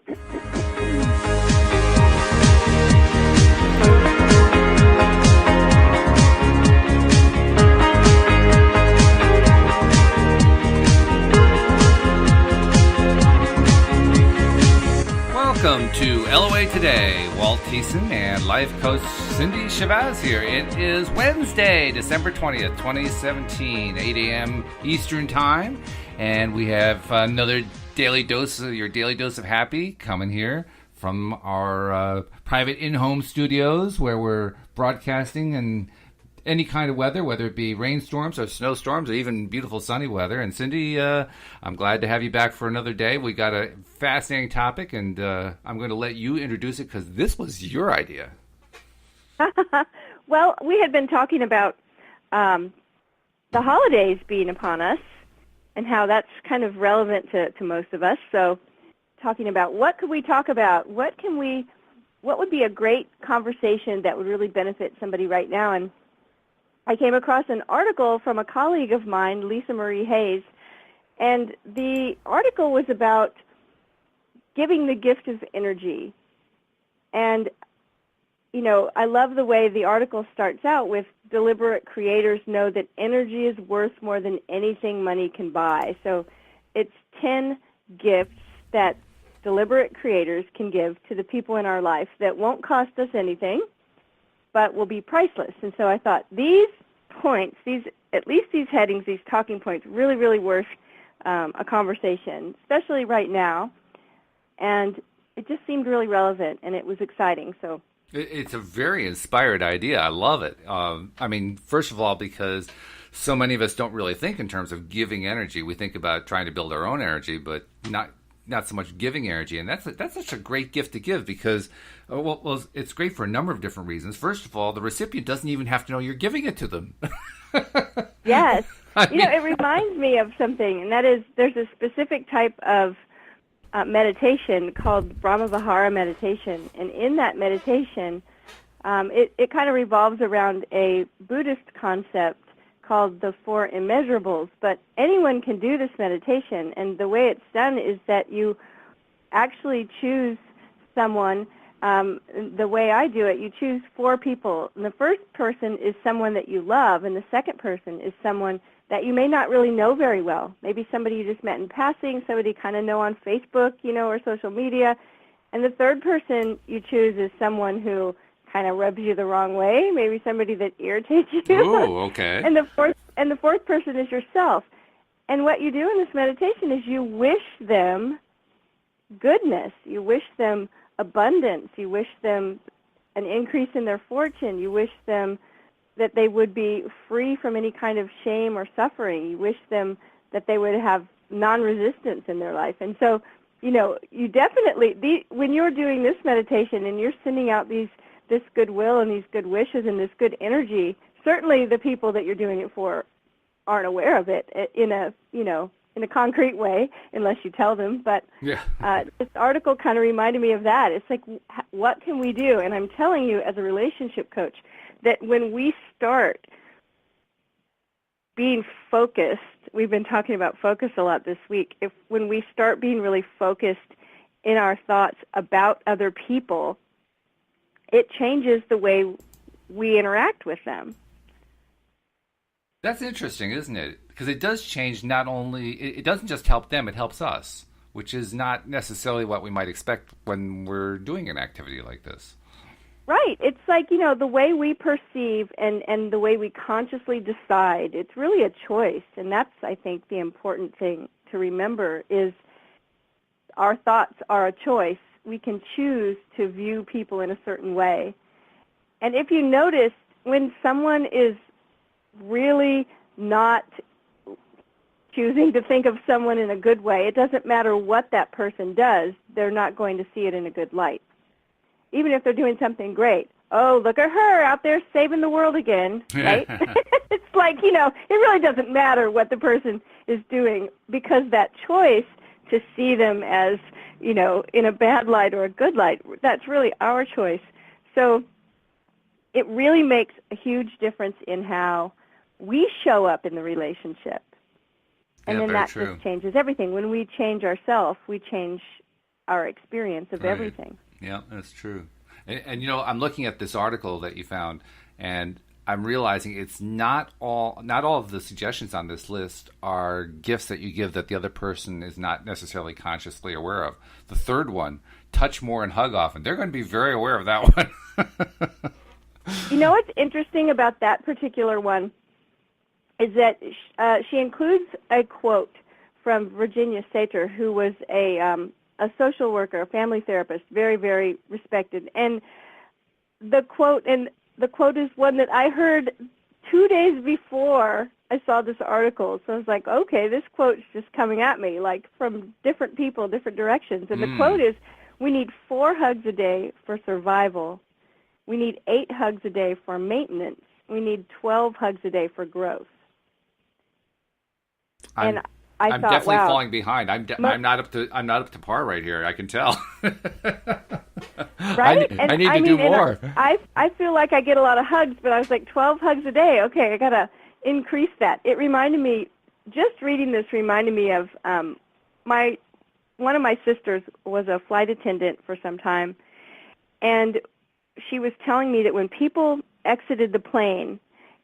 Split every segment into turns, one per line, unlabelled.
Welcome to LOA Today. Walt Thiessen and life coach Cindy Shabazz here. It is Wednesday, December 20th, 2017, 8 a.m. Eastern Time. And we have another daily dose of your daily dose of happy coming here from our private in-home studios where we're broadcasting in any kind of weather, whether it be rainstorms or snowstorms or even beautiful sunny weather. And Cindy, I'm glad to have you back for another day. We got a fascinating topic, and I'm going to let you introduce it because this was your idea.
Well, we had been talking about the holidays being upon us and how that's kind of relevant to most of us. So talking about what could we talk about? What would be a great conversation that would really benefit somebody right now? And I came across an article from a colleague of mine, Lisa Marie Hayes, and the article was about giving the gift of energy. And, you know, I love the way the article starts out with deliberate creators know that energy is worth more than anything money can buy. So it's 10 gifts that deliberate creators can give to the people in our life that won't cost us anything, but will be priceless. And so I thought these points, at least these headings, these talking points, really, really worth a conversation, especially right now. And it just seemed really relevant, and it was exciting. So
it's a very inspired idea. I love it. I mean, first of all, because so many of us don't really think in terms of giving energy. We think about trying to build our own energy, but not so much giving energy. And that's such a great gift to give because, well, it's great for a number of different reasons. First of all, the recipient doesn't even have to know you're giving it to them.
Yes. It reminds me of something, and that is there's a specific type of meditation called Brahmavihara meditation. And in that meditation, it kind of revolves around a Buddhist concept called the Four Immeasurables, but anyone can do this meditation, and the way it's done is that you actually choose someone. The way I do it, you choose 4 people, and the first person is someone that you love, and the second person is someone that you may not really know very well, maybe somebody you just met in passing, somebody you kind of know on Facebook, or social media, and the third person you choose is someone who kind of rubs you the wrong way, maybe somebody that irritates you.
Oh, okay.
And the fourth person is yourself. And what you do in this meditation is you wish them goodness, you wish them abundance, you wish them an increase in their fortune, you wish them that they would be free from any kind of shame or suffering, you wish them that they would have non-resistance in their life. And so, you definitely, when you're doing this meditation and you're sending out this goodwill and these good wishes and this good energy, certainly the people that you're doing it for aren't aware of it in a concrete way unless you tell them. But
yeah.
This article kind of reminded me of that. It's like, what can we do? And I'm telling you as a relationship coach that when we start being focused, we've been talking about focus a lot this week, when we start being really focused in our thoughts about other people, it changes the way we interact with them.
That's interesting, isn't it? Because it does change not only, it doesn't just help them, it helps us, which is not necessarily what we might expect when we're doing an activity like this.
Right. It's like, the way we perceive and the way we consciously decide, it's really a choice. And that's, I think, the important thing to remember is our thoughts are a choice. We can choose to view people in a certain way. And if you notice, when someone is really not choosing to think of someone in a good way, it doesn't matter what that person does, they're not going to see it in a good light. Even if they're doing something great. Oh, look at her out there saving the world again, right? It's like, it really doesn't matter what the person is doing because that choice to see them as, in a bad light or a good light, that's really our choice. So it really makes a huge difference in how we show up in the relationship. And then that just changes everything. When we change ourselves, we change our experience of
Right.
everything.
Yeah, that's true. And I'm looking at this article that you found, and I'm realizing it's not all of the suggestions on this list are gifts that you give that the other person is not necessarily consciously aware of. The third one, touch more and hug often. They're going to be very aware of that one.
You know what's interesting about that particular one is that she includes a quote from Virginia Sater, who was a social worker, a family therapist, very, very respected. And the quote is one that I heard 2 days before I saw this article. So I was like, okay, this quote's just coming at me, like from different people, different directions. And the quote is, we need 4 hugs a day for survival. We need 8 hugs a day for maintenance. We need 12 hugs a day for growth. And I
I'm
thought,
definitely
wow,
falling behind. I'm not up to par right here. I can tell.
right?
I need to do more.
I feel like I get a lot of hugs, but I was like 12 hugs a day. Okay, I gotta increase that. It reminded me, just reading this reminded me of one of my sisters was a flight attendant for some time, and she was telling me that when people exited the plane,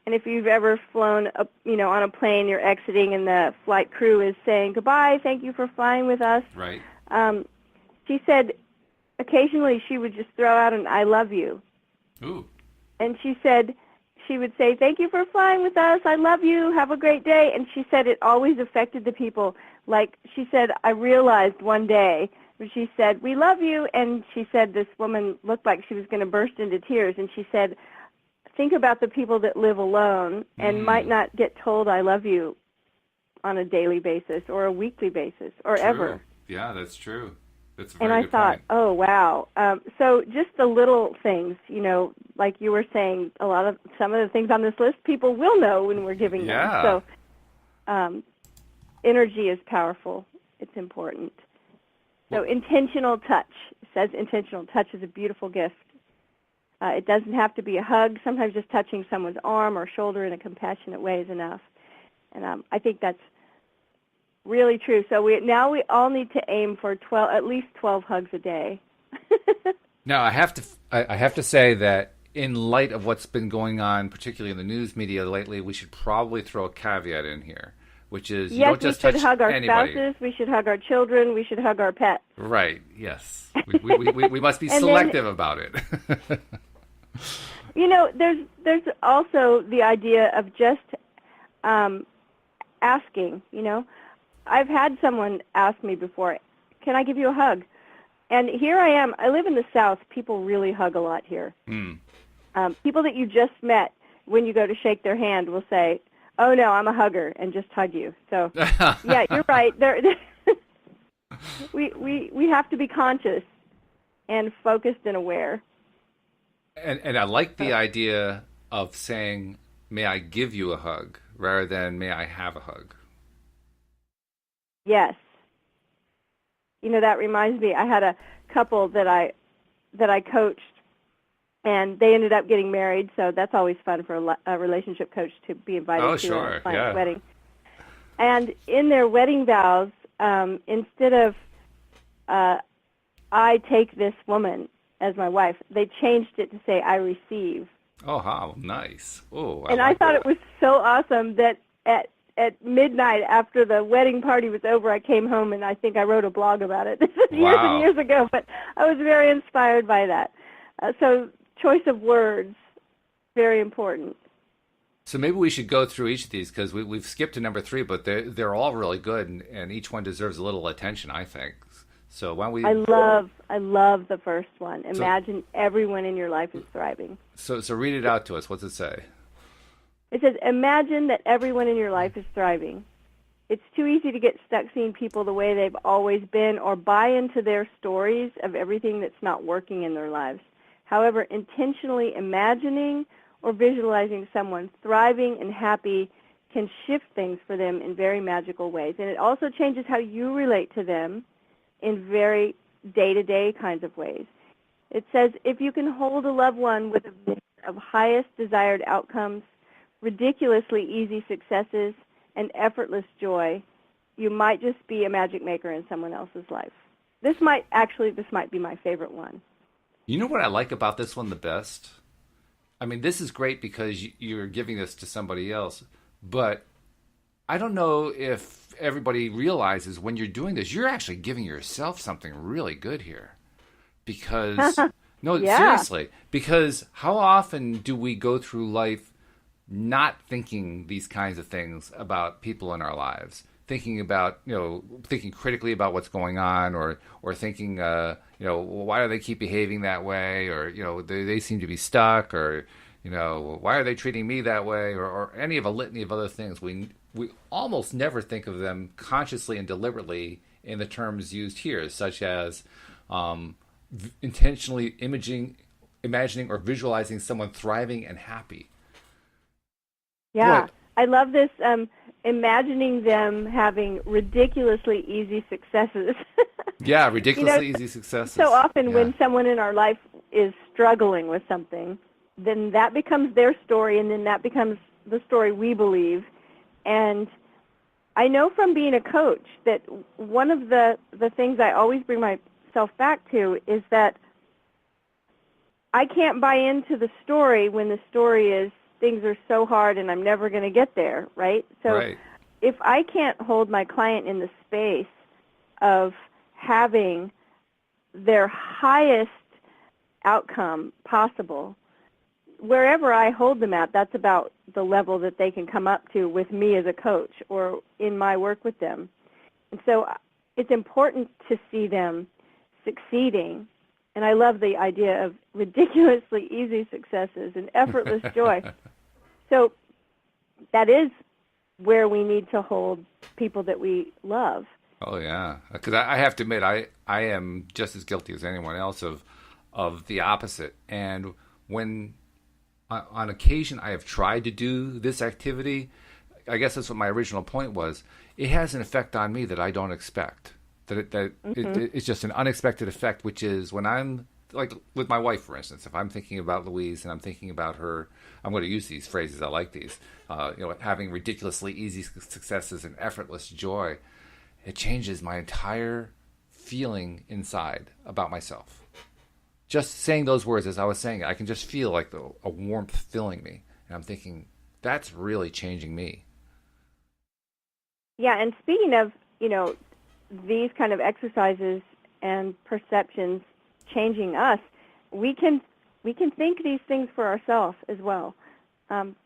and if you've ever flown on a plane, you're exiting and the flight crew is saying, goodbye, thank you for flying with us.
Right.
She said occasionally she would just throw out an I love you.
Ooh.
And she said she would say, thank you for flying with us, I love you, have a great day. And she said it always affected the people. Like she said, I realized one day, she said, we love you. And she said this woman looked like she was going to burst into tears. And she said, think about the people that live alone and might not get told I love you on a daily basis or a weekly basis or
True.
ever.
Yeah, that's true. That's a very
and I
good
thought,
point.
oh, wow. So just the little things, like you were saying, some of the things on this list, people will know when we're giving them. So energy is powerful. It's important. So intentional touch. It says intentional touch is a beautiful gift. It doesn't have to be a hug. Sometimes just touching someone's arm or shoulder in a compassionate way is enough. And I think that's really true. So we all need to aim for at least 12 hugs a day.
Now, I have to say that in light of what's been going on, particularly in the news media lately, we should probably throw a caveat in here, which is you don't just touch
we should hug our
anybody.
spouses, we should hug our children, we should hug our pets.
Right, yes. We must be selective about it.
There's also the idea of just asking, I've had someone ask me before, can I give you a hug? And here I am. I live in the South. People really hug a lot here. People that you just met, when you go to shake their hand, will say, oh, no, I'm a hugger, and just hug you. So, yeah, you're right. We have to be conscious and focused and aware.
And I like the idea of saying, may I give you a hug, rather than may I have a hug.
Yes. That reminds me, I had a couple that I coached, and they ended up getting married, so that's always fun for a relationship coach to be invited to a client's wedding. And in their wedding vows, instead of I take this woman as my wife, they changed it to say I receive.
Oh, how nice. Oh,
I thought it was so awesome that at midnight after the wedding party was over, I came home and I think I wrote a blog about it. This is years and years ago, but I was very inspired by that. So choice of words, very important.
So maybe we should go through each of these, because we've skipped to number 3, but they're all really good, and each one deserves a little attention, I think. So why don't we?
I love the first one. Imagine everyone in your life is thriving.
So read it out to us. What's it say?
It says, imagine that everyone in your life is thriving. It's too easy to get stuck seeing people the way they've always been or buy into their stories of everything that's not working in their lives. However, intentionally imagining or visualizing someone thriving and happy can shift things for them in very magical ways. And it also changes how you relate to them in very day-to-day kinds of ways. It says, if you can hold a loved one with a vision of highest desired outcomes, ridiculously easy successes, and effortless joy, you might just be a magic maker in someone else's life. this might be my favorite one.
You know what I like about this one the best? I mean, this is great because you're giving this to somebody else, but I don't know if everybody realizes when you're doing this, you're actually giving yourself something really good here. Because, no,
Yeah.
seriously, because how often do we go through life not thinking these kinds of things about people in our lives? Thinking critically about what's going on, or thinking, why do they keep behaving that way, or they seem to be stuck, or why are they treating me that way, or any of a litany of other things. We almost never think of them consciously and deliberately in the terms used here, such as intentionally imagining, or visualizing someone thriving and happy.
Yeah,
Boy.
I love this. Imagining them having ridiculously easy successes.
Yeah, ridiculously easy successes.
So often when someone in our life is struggling with something, then that becomes their story, and then that becomes the story we believe. And I know from being a coach that one of the things I always bring myself back to is that I can't buy into the story when the story is things are so hard and I'm never going to get there, right? So if I can't hold my client in the space of having their highest outcome possible, wherever I hold them at, that's about the level that they can come up to with me as a coach or in my work with them. And so it's important to see them succeeding. And I love the idea of ridiculously easy successes and effortless joy. So that is where we need to hold people that we love.
Oh, yeah. Because I have to admit, I am just as guilty as anyone else of the opposite. And when on occasion I have tried to do this activity, I guess that's what my original point was, it has an effect on me that I don't expect. It's just an unexpected effect, which is when I'm, like with my wife, for instance, if I'm thinking about Louise and I'm thinking about her, I'm going to use these phrases, I like these, having ridiculously easy successes and effortless joy, it changes my entire feeling inside about myself. Just saying those words as I was saying it, I can just feel like a warmth filling me. And I'm thinking, that's really changing me.
Yeah, and speaking of, these kind of exercises and perceptions changing us, we can think these things for ourselves as well.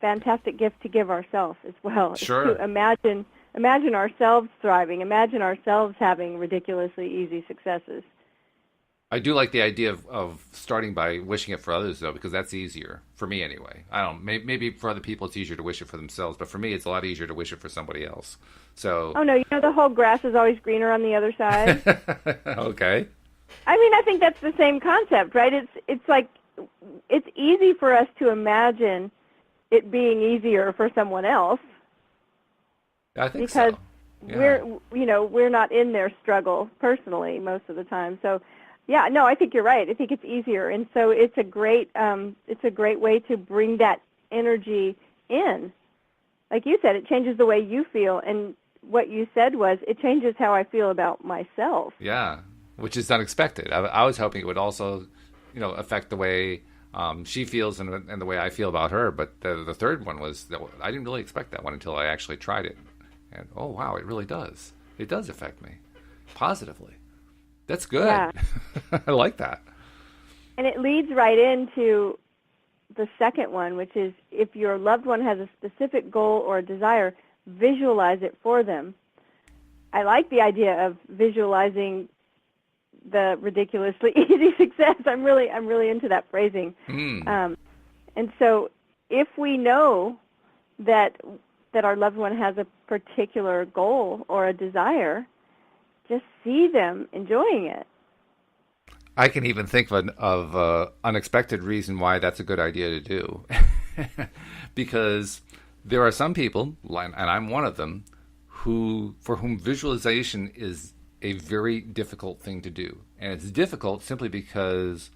Fantastic gift to give ourselves as well.
Sure.
To imagine ourselves thriving, imagine ourselves having ridiculously easy successes.
I do like the idea of starting by wishing it for others, though, because that's easier for me anyway. I don't. Maybe for other people it's easier to wish it for themselves, but for me it's a lot easier to wish it for somebody else. So. Oh
no, the whole grass is always greener on the other side.
Okay.
I mean, I think that's the same concept, right? It's like it's easy for us to imagine it being easier for someone else.
I think
because
so. Yeah.
we're not in their struggle personally most of the time. So. Yeah, no, I think you're right. I think it's easier, and so it's a great way to bring that energy in. Like you said, it changes the way you feel, and what you said was it changes how I feel about myself.
Yeah, which is unexpected. I was hoping it would also, affect the way she feels and the way I feel about her. But the third one was that I didn't really expect that one until I actually tried it, and oh wow, it really does. It does affect me positively. That's good. Yeah. I like that.
And it leads right into the second one, which is if your loved one has a specific goal or a desire, visualize it for them. I like the idea of visualizing the ridiculously easy success. I'm really into that phrasing. And so if we know that our loved one has a particular goal or a desire, just see them enjoying it.
I can even think of an unexpected reason why that's a good idea to do. Because there are some people, and I'm one of them, for whom visualization is a very difficult thing to do. And it's difficult simply because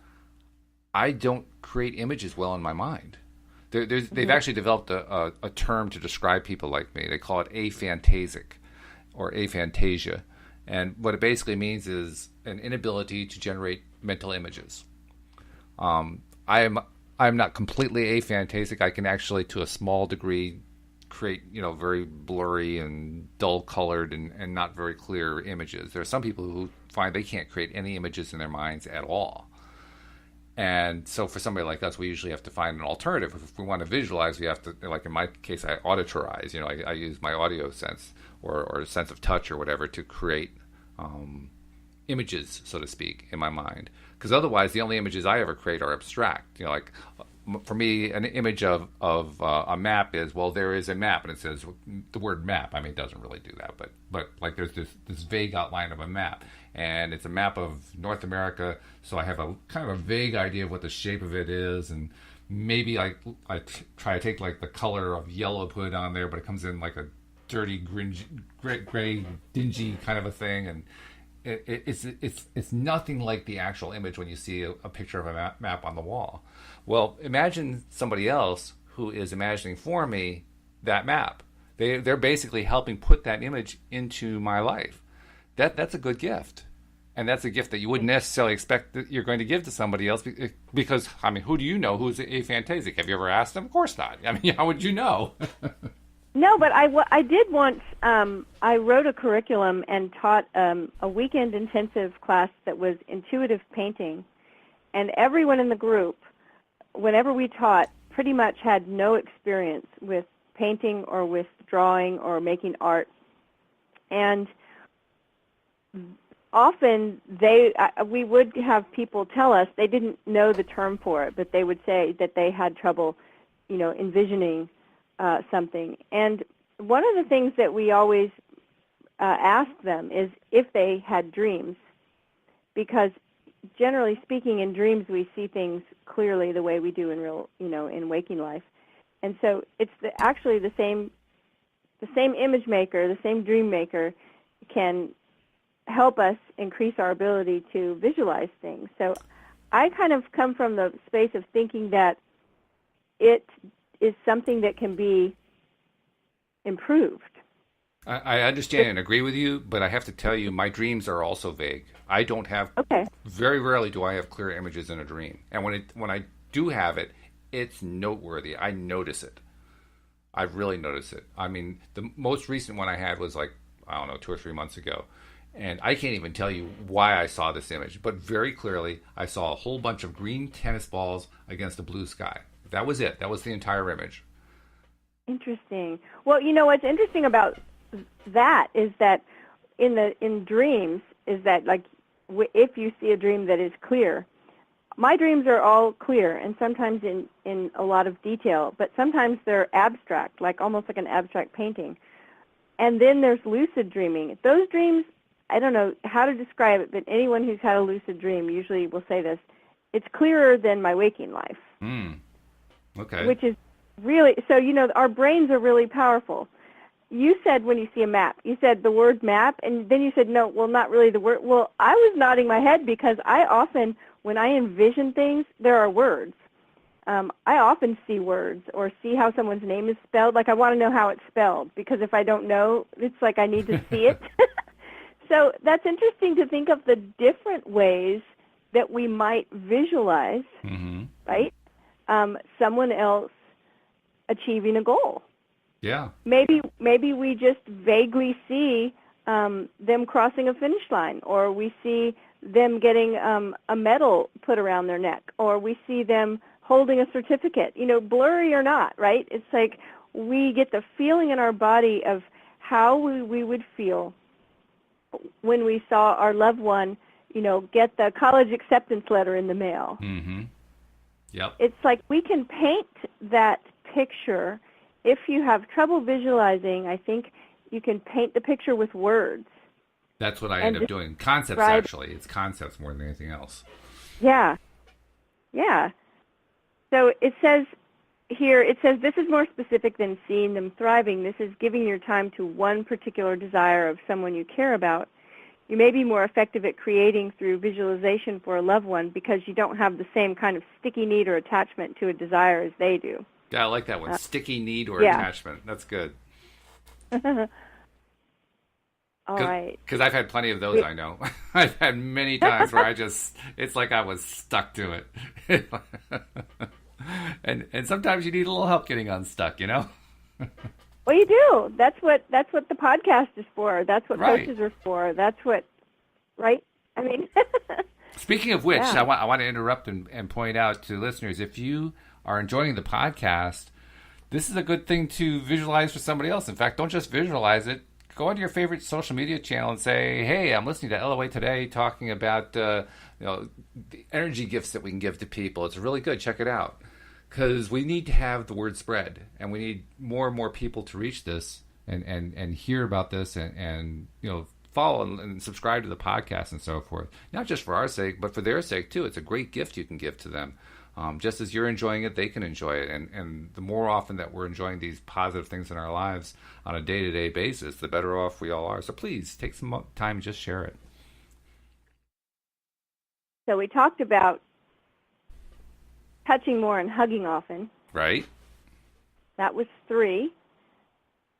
I don't create images well in my mind. They've actually developed a term to describe people like me. They call it aphantasic or aphantasia. And what it basically means is an inability to generate mental images. I'm not completely aphantasic. I can actually, to a small degree, create very blurry and dull colored and not very clear images. There are some people who find they can't create any images in their minds at all. And so for somebody like us, we usually have to find an alternative. If we want to visualize, we have to, like in my case, I auditorize. I use my audio sense or sense of touch or whatever to create images, so to speak, in my mind. Because otherwise, the only images I ever create are abstract. Like for me, an image of a map is, well, there is a map, and it says the word map. I mean, it doesn't really do that, but like there's this vague outline of a map, and it's a map of North America, so I have a kind of a vague idea of what the shape of it is, and maybe I try to take like the color of yellow, put it on there, but it comes in like a dirty, gray, dingy kind of a thing, and it's nothing like the actual image when you see a picture of a map on the wall. Well, imagine somebody else who is imagining for me that map. They're basically helping put that image into my life. That's a good gift. And that's a gift that you wouldn't necessarily expect that you're going to give to somebody else because, I mean, who do you know who's aphantasic? Have you ever asked them? Of course not. I mean, how would you know?
No, but I did once, I wrote a curriculum and taught a weekend intensive class that was intuitive painting. And everyone in the group, whenever we taught, pretty much had no experience with painting or with drawing or making art. And often we would have people tell us they didn't know the term for it, but they would say that they had trouble, envisioning something. And one of the things that we always ask them is if they had dreams, because generally speaking, in dreams we see things clearly the way we do in real, in waking life. And so it's actually the same image maker, the same dream maker can help us increase our ability to visualize things. So I kind of come from the space of thinking that it is something that can be improved.
I understand and agree with you, but I have to tell you, my dreams are also vague. I don't have, very rarely do I have clear images in a dream. And when I do have it, it's noteworthy. I notice it. I really notice it. I mean, the most recent one I had was like, 2 or 3 months ago. And I can't even tell you why I saw this image, but very clearly I saw a whole bunch of green tennis balls against a blue sky. That was it. That was the entire image.
Interesting. Well, what's interesting about that is that in dreams is that, like, if you see a dream that is clear, my dreams are all clear and sometimes in a lot of detail, but sometimes they're abstract, like almost like an abstract painting. And then there's lucid dreaming. Those dreams, I don't know how to describe it, but anyone who's had a lucid dream usually will say this: it's clearer than my waking life.
Okay.
Which is really, so, our brains are really powerful. You said when you see a map, you said the word map, and then you said, no, well, not really the word. Well, I was nodding my head because I often, when I envision things, there are words. I often see words or see how someone's name is spelled. Like, I want to know how it's spelled, because if I don't know, it's like I need to see it. So that's interesting to think of the different ways that we might visualize, right? Someone else achieving a goal.
Yeah.
Maybe we just vaguely see them crossing a finish line, or we see them getting a medal put around their neck, or we see them holding a certificate, blurry or not, right? It's like we get the feeling in our body of how we would feel when we saw our loved one, get the college acceptance letter in the mail.
Yep.
It's like we can paint that picture. If you have trouble visualizing, I think you can paint the picture with words.
That's what I end up doing. Concepts, actually. It's concepts more than anything else.
Yeah. Yeah. So it says here, this is more specific than seeing them thriving. This is giving your time to one particular desire of someone you care about. You may be more effective at creating through visualization for a loved one because you don't have the same kind of sticky need or attachment to a desire as they do.
Yeah, I like that one. Sticky need or attachment. That's good.
All right.
Because I've had plenty of those, I know. I've had many times where it's like I was stuck to it. And sometimes you need a little help getting unstuck, you know?
Well, you do. That's what the podcast is for. That's what
Right.
coaches are for. That's what, right? I mean,
Speaking of which,
Yeah.
I want to interrupt and point out to listeners, if you are enjoying the podcast, this is a good thing to visualize for somebody else. In fact, don't just visualize it. Go onto your favorite social media channel and say, hey, I'm listening to LOA Today talking about the energy gifts that we can give to people. It's really good. Check it out. Because we need to have the word spread, and we need more and more people to reach this and hear about this and follow and subscribe to the podcast and so forth. Not just for our sake, but for their sake too. It's a great gift you can give to them. Just as you're enjoying it, they can enjoy it. And the more often that we're enjoying these positive things in our lives on a day-to-day basis, the better off we all are. So please take some time and just share it.
so we talked about touching more and hugging often.
Right?
That was 3.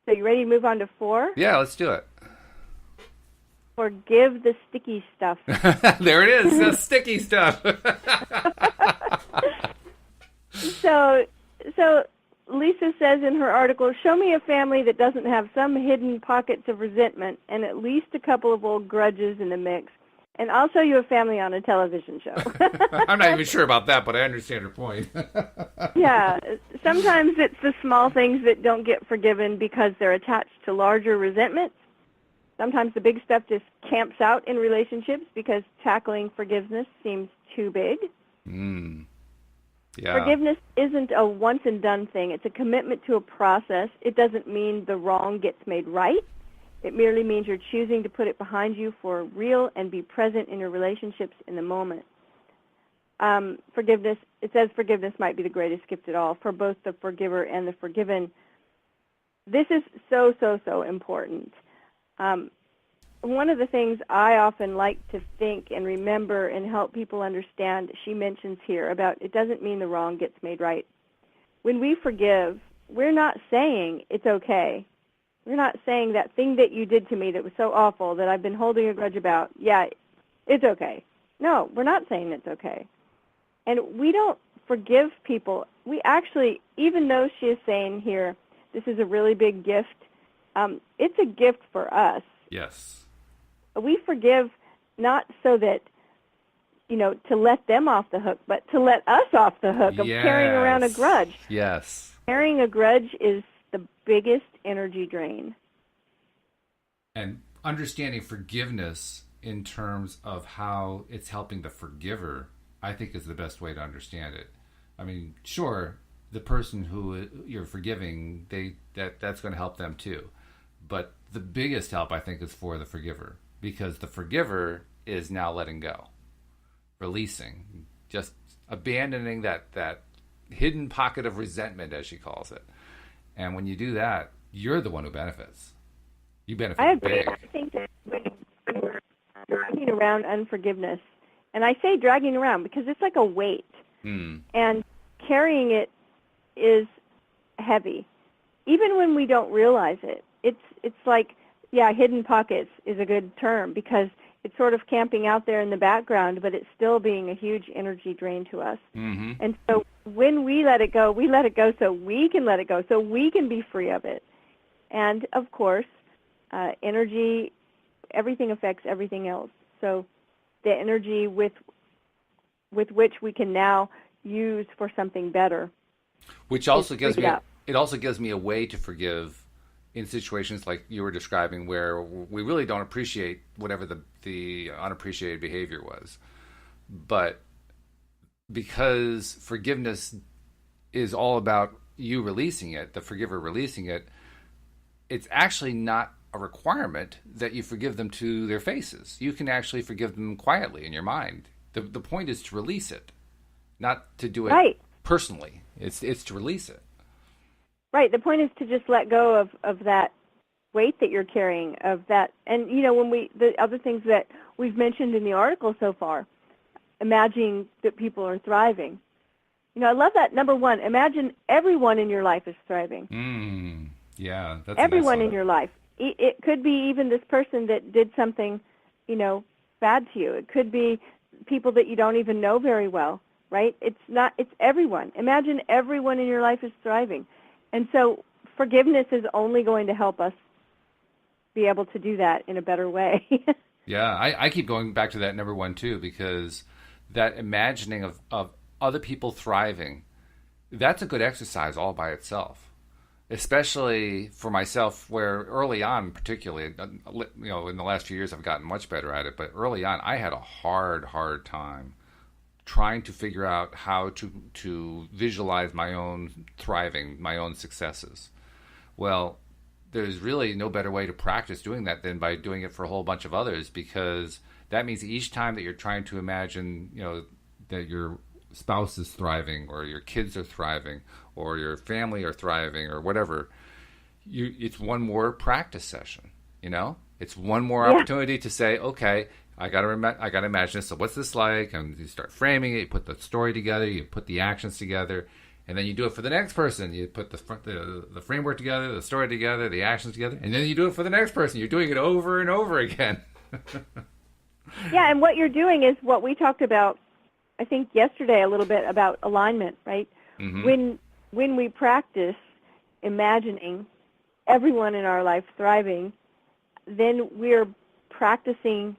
So you ready to move on to 4?
Yeah, let's do it.
Forgive the sticky stuff.
There it is, the sticky stuff.
So Lisa says in her article, show me a family that doesn't have some hidden pockets of resentment and at least a couple of old grudges in the mix. And I'll show you a family on a television show.
I'm not even sure about that, but I understand her point.
Yeah. Sometimes it's the small things that don't get forgiven because they're attached to larger resentments. Sometimes the big stuff just camps out in relationships because tackling forgiveness seems too big.
Yeah.
Forgiveness isn't a once-and-done thing. It's a commitment to a process. It doesn't mean the wrong gets made right. It merely means you're choosing to put it behind you for real and be present in your relationships in the moment. Forgiveness, it says forgiveness might be the greatest gift at all for both the forgiver and the forgiven. This is so, so, so important. One of the things I often like to think and remember and help people understand, she mentions here about it doesn't mean the wrong gets made right. When we forgive, we're not saying it's okay. We're not saying that thing that you did to me that was so awful that I've been holding a grudge about, yeah, it's okay. No, we're not saying it's okay. And we don't forgive people. We actually, even though she is saying here, this is a really big gift, it's a gift for us.
Yes.
We forgive not so that, to let them off the hook, but to let us off the hook of carrying around a grudge.
Yes.
Carrying a grudge is the biggest energy drain.
And understanding forgiveness in terms of how it's helping the forgiver, I think is the best way to understand it. I mean, sure, the person who you're forgiving, that's going to help them too. But the biggest help, I think, is for the forgiver, because the forgiver is now letting go, releasing, just abandoning that hidden pocket of resentment, as she calls it. And when you do that, you're the one who benefits. You benefit
I agree.
big.
I think that when we're dragging around unforgiveness, and I say dragging around because it's like a weight, and carrying it is heavy, even when we don't realize it. It's like, hidden pockets is a good term because it's sort of camping out there in the background, but it's still being a huge energy drain to us. Mm-hmm. And so when we let it go so we can let it go, so we can be free of it. And, of course, energy, everything affects everything else. So the energy with which we can now use for something better.
Which also gives me a way to forgive in situations like you were describing, where we really don't appreciate whatever the unappreciated behavior was. But because forgiveness is all about you releasing it, the forgiver releasing it, it's actually not a requirement that you forgive them to their faces. You can actually forgive them quietly in your mind. The point is to release it, not to do it personally. It's to release it.
Right. The point is to just let go of that weight that you're carrying, of that. And, when the other things that we've mentioned in the article so far, imagining that people are thriving. I love that. Number one, imagine everyone in your life is thriving.
Yeah. That's
everyone
a nice
in your life. it could be even this person that did something, bad to you. It could be people that you don't even know very well, right? It's everyone. Imagine everyone in your life is thriving. And so forgiveness is only going to help us be able to do that in a better way.
Yeah, I keep going back to that number one too, because that imagining of other people thriving, that's a good exercise all by itself. Especially for myself, where early on, particularly, in the last few years, I've gotten much better at it. But early on, I had a hard time trying to figure out how to visualize my own thriving, my own successes. Well, there's really no better way to practice doing that than by doing it for a whole bunch of others, because that means each time that you're trying to imagine, that your spouse is thriving, or your kids are thriving, or your family are thriving, or whatever, it's one more practice session. It's one more opportunity to say, okay, I gotta imagine this. So what's this like? And you start framing it. You put the story together. You put the actions together, and then you do it for the next person. You put the framework together, the story together, the actions together, and then you do it for the next person. You're doing it over and over again.
Yeah, and what you're doing is what we talked about, I think yesterday a little bit, about alignment, right? Mm-hmm. When we practice imagining everyone in our life thriving, then we're practicing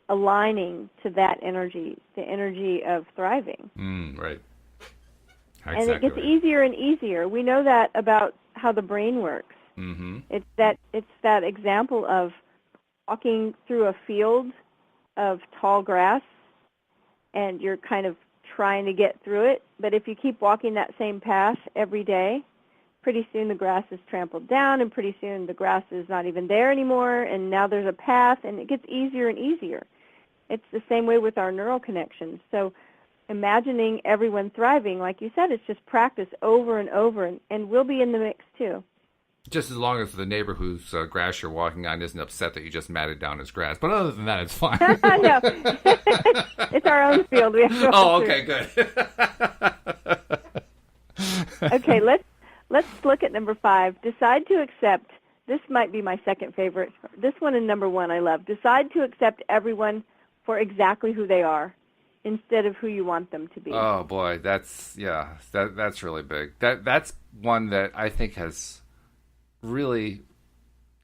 aligning to that energy, the energy of thriving.
Right.
Exactly. And it gets easier and easier. We know that about how the brain works. Mm-hmm. It's that example of walking through a field of tall grass, and you're kind of trying to get through it. But if you keep walking that same path every day, pretty soon the grass is trampled down, and pretty soon the grass is not even there anymore, and now there's a path, and it gets easier and easier. It's the same way with our neural connections. So imagining everyone thriving, like you said, it's just practice over and over, and we'll be in the mix too.
Just as long as the neighbor whose grass you're walking on isn't upset that you just matted down his grass. But other than that, it's fine.
No. It's our own field. We have to
okay, good.
Okay, let's look at number 5. Decide to accept. This might be my second favorite. This one and number 1 I love. Decide to accept everyone for exactly who they are, instead of who you want them to be.
Oh boy, that's really big. That's one that I think has really,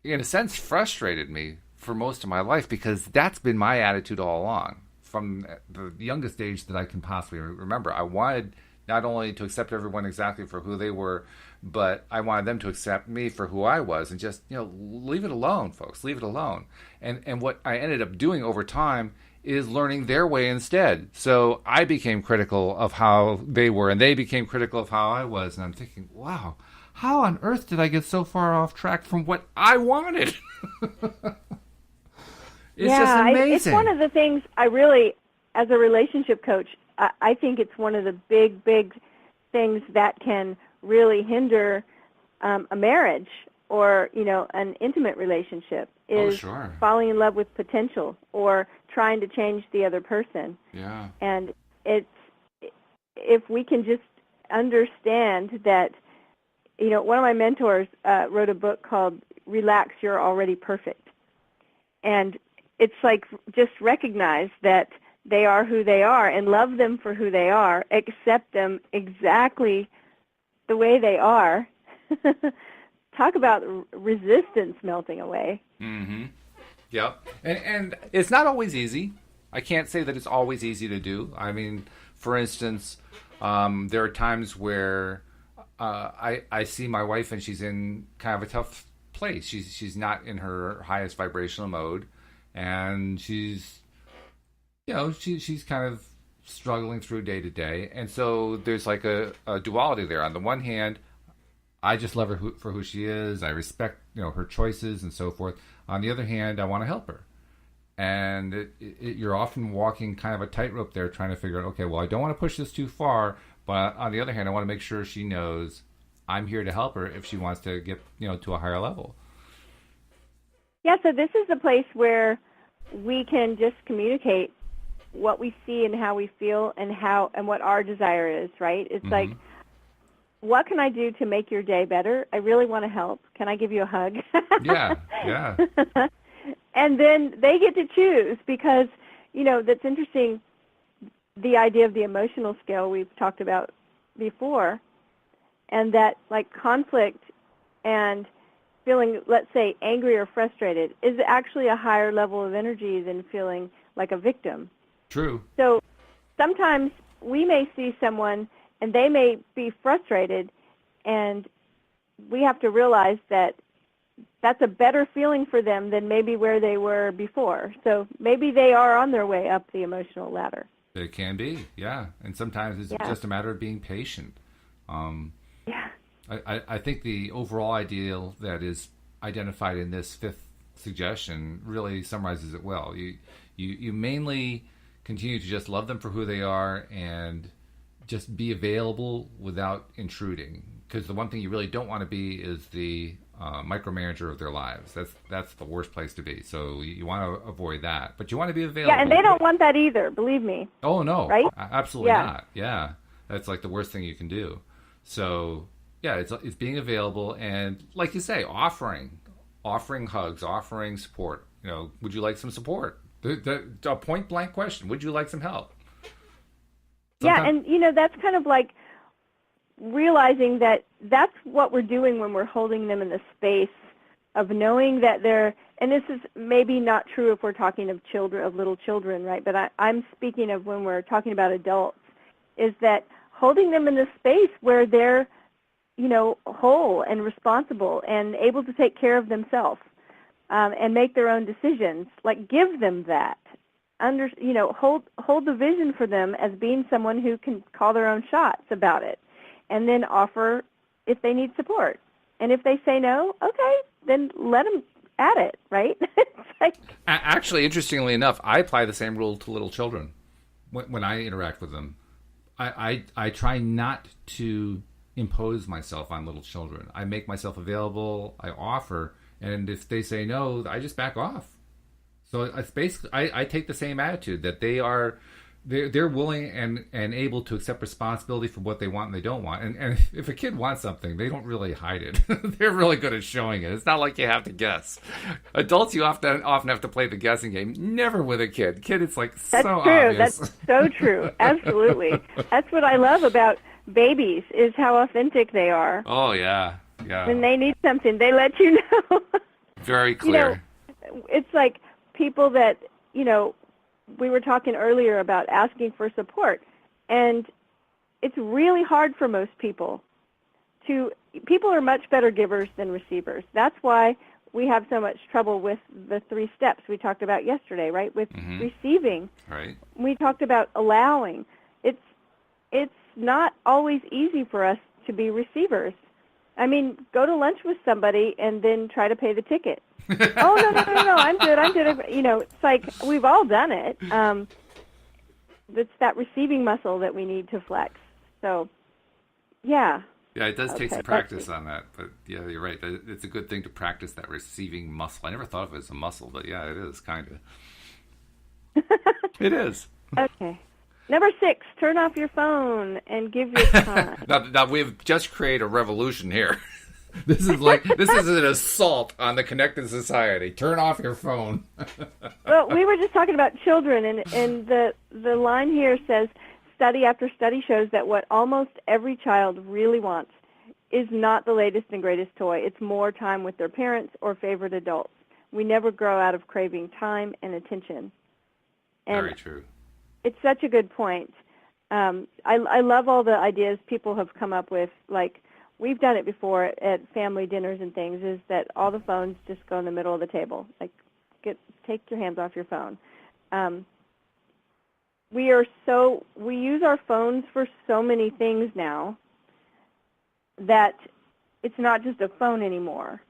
in a sense, frustrated me for most of my life, because that's been my attitude all along. From the youngest age that I can possibly remember, I wanted not only to accept everyone exactly for who they were, but I wanted them to accept me for who I was, and just, leave it alone, folks. Leave it alone. And what I ended up doing over time is learning their way instead. So I became critical of how they were, and they became critical of how I was. And I'm thinking, wow, how on earth did I get so far off track from what I wanted? It's just amazing.
It's one of the things I really, as a relationship coach, I think it's one of the big things that can really hinder a marriage or, an intimate relationship, is falling in love with potential or trying to change the other person.
Yeah.
And if we can just understand that, one of my mentors wrote a book called Relax, You're Already Perfect. And it's like, just recognize that they are who they are and love them for who they are, accept them exactly the way they are. Talk about resistance melting away.
Mm-hmm. Yep. And it's not always easy. I can't say that it's always easy to do. I mean, for instance, there are times where I see my wife and she's in kind of a tough place. She's not in her highest vibrational mode, and she's kind of struggling through day to day. And so there's like a duality there. On the one hand, I just love her for who she is. I respect, her choices and so forth. On the other hand, I want to help her. And you're often walking kind of a tightrope there, trying to figure out, okay, well, I don't want to push this too far, but on the other hand, I want to make sure she knows I'm here to help her if she wants to get, to a higher level.
Yeah, so this is a place where we can just communicate what we see and how we feel and what our desire is, right? It's like, what can I do to make your day better? I really want to help. Can I give you a hug?
Yeah, yeah.
And then they get to choose because, that's interesting, the idea of the emotional scale we've talked about before, and that like conflict and feeling, let's say, angry or frustrated is actually a higher level of energy than feeling like a victim.
True.
So sometimes we may see someone and they may be frustrated, and we have to realize that that's a better feeling for them than maybe where they were before. So maybe they are on their way up the emotional ladder.
It can be, yeah. And sometimes it's just a matter of being patient.
Yeah.
I think the overall ideal that is identified in this fifth suggestion really summarizes it well. You mainly continue to just love them for who they are and just be available without intruding. Because the one thing you really don't want to be is the micromanager of their lives. That's the worst place to be. So you want to avoid that. But you want to be available.
Yeah, and they don't want that either, believe me.
Oh, no.
Right?
Absolutely not. Yeah. That's like the worst thing you can do. So, yeah, it's being available and, like you say, offering hugs, offering support. Would you like some support? The point-blank question, would you like some help? Sometimes...
Yeah, and, that's kind of like realizing that that's what we're doing when we're holding them in the space of knowing that they're, and this is maybe not true if we're talking of children, of little children, right? But I'm speaking of when we're talking about adults, is that holding them in the space where they're, whole and responsible and able to take care of themselves and make their own decisions. Like, give them that. Hold the vision for them as being someone who can call their own shots about it, and then offer if they need support. And if they say no, okay, then let them at it, right?
Actually, interestingly enough, I apply the same rule to little children when I interact with them. I try not to impose myself on little children. I make myself available, I offer, and if they say no, I just back off. So it's basically, I take the same attitude that they're willing and able to accept responsibility for what they want and they don't want. And if a kid wants something, they don't really hide it. They're really good at showing it. It's not like you have to guess. Adults, you often have to play the guessing game. Never with a kid. Kid, it's like
that's
so
true.
obvious.
That's so true. Absolutely. That's what I love about babies is how authentic they are.
Oh, yeah. Yeah.
When they need something, they let you know.
Very clear.
It's like people that, we were talking earlier about asking for support, and it's really hard for most people. People are much better givers than receivers. That's why we have so much trouble with the 3 steps we talked about yesterday, right? With receiving.
Right.
We talked about allowing. It's not always easy for us to be receivers. I mean, go to lunch with somebody and then try to pay the ticket. Oh, no, I'm good. It's like we've all done it. It's that receiving muscle that we need to flex. So, yeah.
Yeah, it does take some practice on that. But, yeah, you're right. It's a good thing to practice that receiving muscle. I never thought of it as a muscle, but, yeah, it is, kind of. It is. Okay.
Number 6, turn off your phone and give your time.
Now, we've just created a revolution here. This is an assault on the connected society. Turn off your phone.
Well, we were just talking about children, and the line here says, study after study shows that what almost every child really wants is not the latest and greatest toy. It's more time with their parents or favorite adults. We never grow out of craving time and attention. And
very true.
It's such a good point. I love all the ideas people have come up with, like, we've done it before at family dinners and things, is that all the phones just go in the middle of the table. Like, take your hands off your phone. We use our phones for so many things now that it's not just a phone anymore.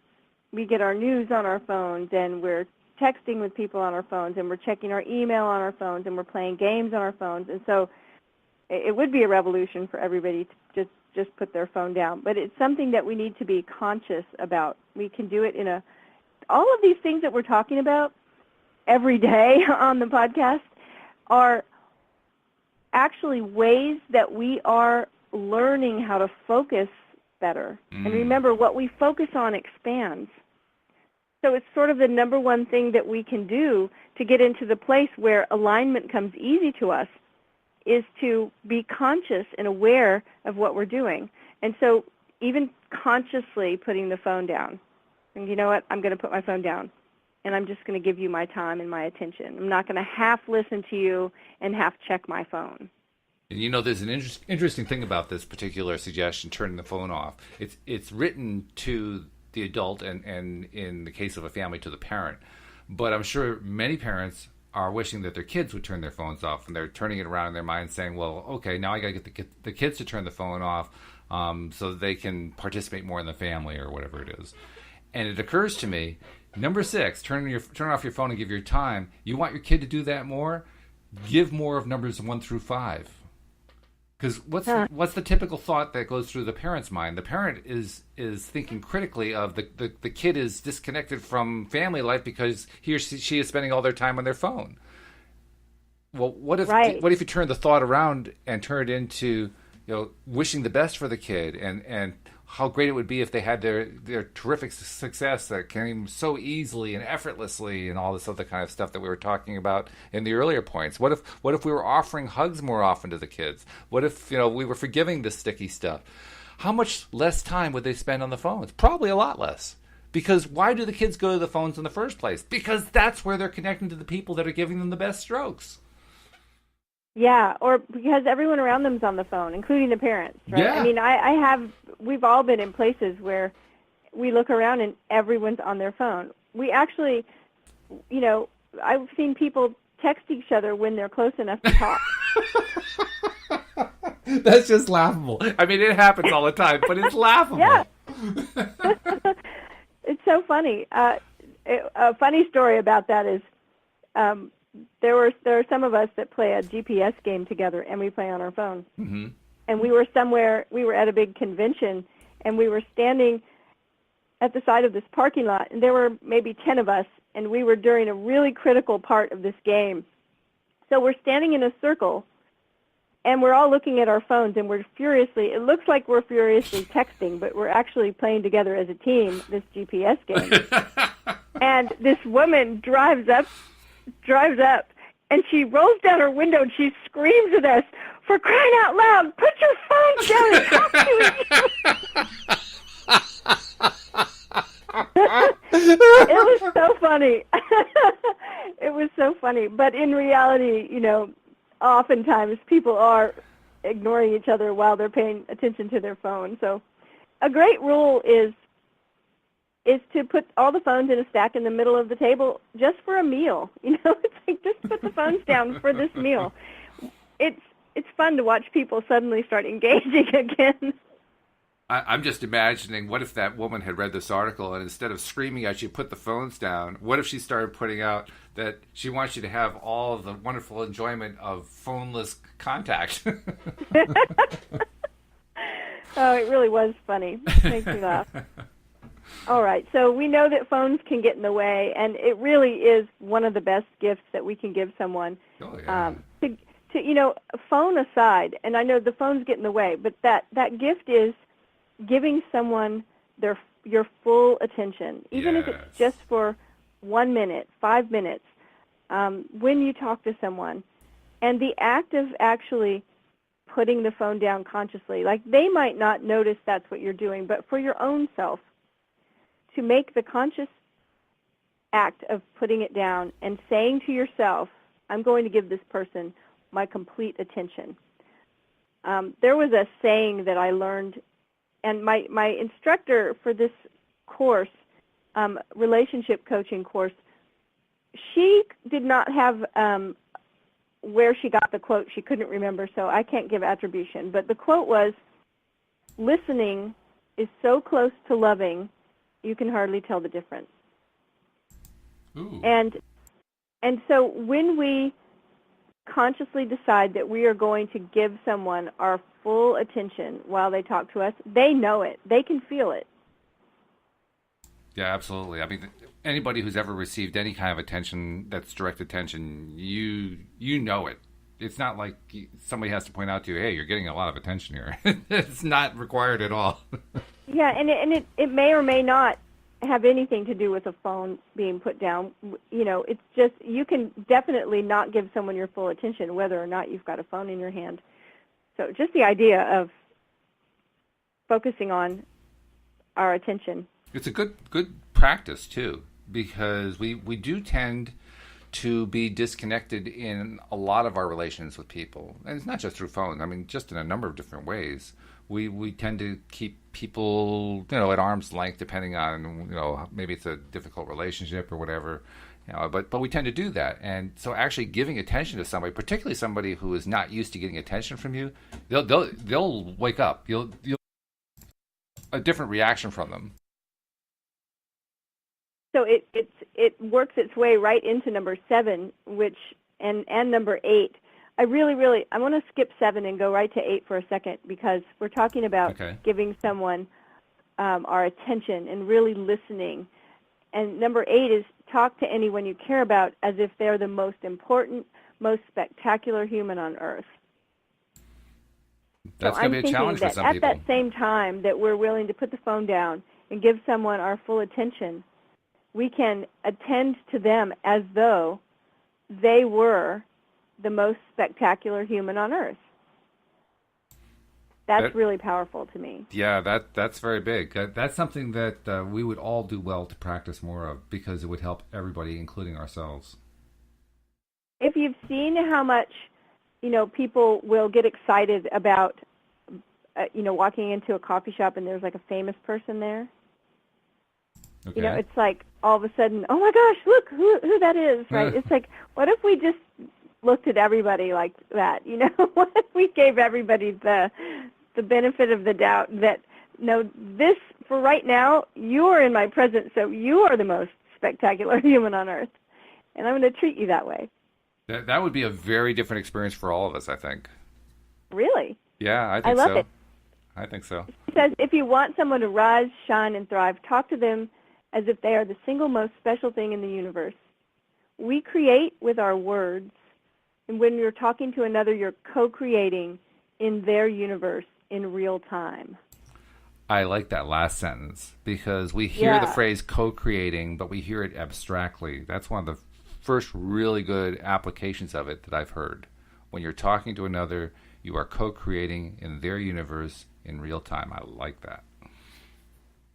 We get our news on our phones, and we're texting with people on our phones, and we're checking our email on our phones, and we're playing games on our phones. And so it would be a revolution for everybody to just put their phone down. But it's something that we need to be conscious about. We can do it all of these things that we're talking about every day on the podcast are actually ways that we are learning how to focus better. And remember, what we focus on expands. So it's sort of the number one thing that we can do to get into the place where alignment comes easy to us is to be conscious and aware of what we're doing. And so even consciously putting the phone down. And you know what? I'm going to put my phone down, and I'm just going to give you my time and my attention. I'm not going to half listen to you and half check my phone.
And you know, there's an interesting thing about this particular suggestion, turning the phone off. It's written to the adult and in the case of a family, to the parent. But I'm sure many parents are wishing that their kids would turn their phones off, and they're turning it around in their mind saying, well, okay, now I got to get the kids to turn the phone off so that they can participate more in the family or whatever it is. And it occurs to me, number 6, turn off your phone and give your time. You want your kid to do that more? Give more of numbers 1 through 5. Because what's the typical thought that goes through the parent's mind? The parent is thinking critically of the kid is disconnected from family life because he or she is spending all their time on their phone. Well, what if you turn the thought around and turn it into, wishing the best for the kid and how great it would be if they had their terrific success that came so easily and effortlessly and all this other kind of stuff that we were talking about in the earlier points. What if we were offering hugs more often to the kids? What if we were forgiving the sticky stuff? How much less time would they spend on the phones? Probably a lot less. Because why do the kids go to the phones in the first place? Because that's where they're connecting to the people that are giving them the best strokes.
Yeah, or because everyone around them's on the phone, including the parents, right?
Yeah.
I mean, we've all been in places where we look around and everyone's on their phone. We actually, I've seen people text each other when they're close enough to talk.
That's just laughable. I mean, it happens all the time, but it's laughable.
Yeah. It's so funny. A funny story about that is there are some of us that play a GPS game together, and we play on our phone. Mm-hmm. And we were at a big convention, and we were standing at the side of this parking lot, and there were maybe 10 of us, and we were during a really critical part of this game. So we're standing in a circle, and we're all looking at our phones, and it looks like we're furiously texting, but we're actually playing together as a team, this GPS game. And this woman drives up, and she rolls down her window, and she screams at us, for crying out loud, put your phones down and talk to each other. It was so funny. It was so funny. But in reality, oftentimes people are ignoring each other while they're paying attention to their phone. So a great rule is to put all the phones in a stack in the middle of the table just for a meal. It's like, just put the phones down for this meal. It's fun to watch people suddenly start engaging again.
I'm just imagining, what if that woman had read this article and instead of screaming out, she put the phones down? What if she started putting out that she wants you to have all of the wonderful enjoyment of phoneless contact?
Oh, it really was funny. Makes me laugh. All right, so we know that phones can get in the way, and it really is one of the best gifts that we can give someone.
Oh, yeah.
Phone aside, and I know the phones get in the way, but that gift is giving someone your full attention, even if it's just for 1 minute, 5 minutes, when you talk to someone. And the act of actually putting the phone down consciously, like they might not notice that's what you're doing, but for your own self, to make the conscious act of putting it down and saying to yourself, I'm going to give this person my complete attention. There was a saying that I learned, and my instructor for this course, relationship coaching course, she did not have where she got the quote. She couldn't remember, so I can't give attribution. But the quote was, listening is so close to loving, you can hardly tell the difference.
Ooh.
And so when we consciously decide that we are going to give someone our full attention while they talk to us, they know it. They can feel it.
Yeah, absolutely. I mean, anybody who's ever received any kind of attention that's direct attention, you know it. it's not like somebody has to point out to you, hey, you're getting a lot of attention here. It's not required at all.
Yeah, and it may or may not have anything to do with a phone being put down. It's just you can definitely not give someone your full attention whether or not you've got a phone in your hand. So just the idea of focusing on our attention.
It's a good practice too, because we do tend to be disconnected in a lot of our relations with people, and it's not just through phones. I mean, just in a number of different ways. We tend to keep people, at arm's length, depending on, maybe it's a difficult relationship or whatever, but we tend to do that. And so actually giving attention to somebody, particularly somebody who is not used to getting attention from you, they'll wake up. You'll a different reaction from them.
So it works its way right into number 7, and number 8. I want to skip 7 and go right to 8 for a second, because we're talking about giving someone our attention and really listening. And number 8 is talk to anyone you care about as if they're the most important, most spectacular human on earth.
That's going to be a challenge for some people.
At that same time that we're willing to put the phone down and give someone our full attention, we can attend to them as though they were the most spectacular human on earth. That's really powerful to me.
Yeah, that's very big. That's something that we would all do well to practice more of, because it would help everybody, including ourselves.
If you've seen how much, people will get excited about, walking into a coffee shop and there's like a famous person there.
Okay.
It's like all of a sudden, oh my gosh, look who that is, right? It's like, what if we just looked at everybody like that? What if we gave everybody the benefit of the doubt that, no, this, for right now, you are in my presence, so you are the most spectacular human on earth, and I'm going to treat you that way.
That would be a very different experience for all of us, I think.
Really?
Yeah, I think
so. I love it.
I think so.
It says, if you want someone to rise, shine, and thrive, talk to them as if they are the single most special thing in the universe. We create with our words, and when you're talking to another, you're co-creating in their universe in real time.
I like that last sentence, because we hear the phrase co-creating, but we hear it abstractly. That's one of the first really good applications of it that I've heard. When you're talking to another, you are co-creating in their universe in real time. I like that.